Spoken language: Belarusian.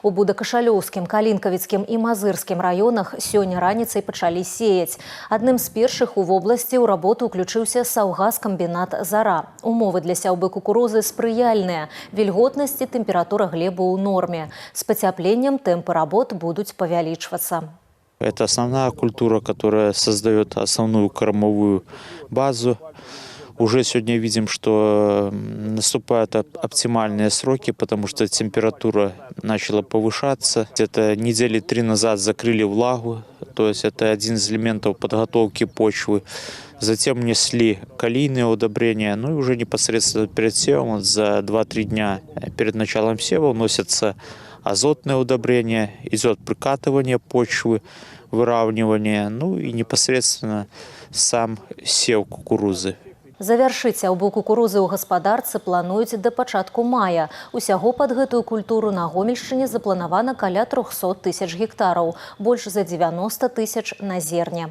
У Будакашалёўскім, Калінкавіцкім і Мазырскім раёнах сёння раніцай пачалі сеяць. Адным з першых у вобласці ў работу ўключыўся саўгаскамбінат «Зара». Умовы для сяўбы кукурузы спрыяльныя. Вільготнасць і тэмпература глебы ў норме. З пацяпленнем тэмпы работ будуць павялічвацца. Это основная культура, которая создает основную кормовую базу. Уже сегодня видим, что наступают оптимальные сроки, потому что температура начала повышаться. Где-то недели 3 назад закрыли влагу, то есть это один из элементов подготовки почвы. Затем внесли калийные удобрения, ну и уже непосредственно перед севом, за 2-3 дня перед началом сева вносятся азотные удобрения, идет прикатывание почвы, выравнивание, ну и непосредственно сам сев кукурузы. Завяршыць сяўбу кукурузы ў гаспадарцы плануюць да пачатку мая. Усяго пад гэтую культуру на Гомельшчыне запланавана каля 300 000 гектараў, больш за 90 000 на зерне.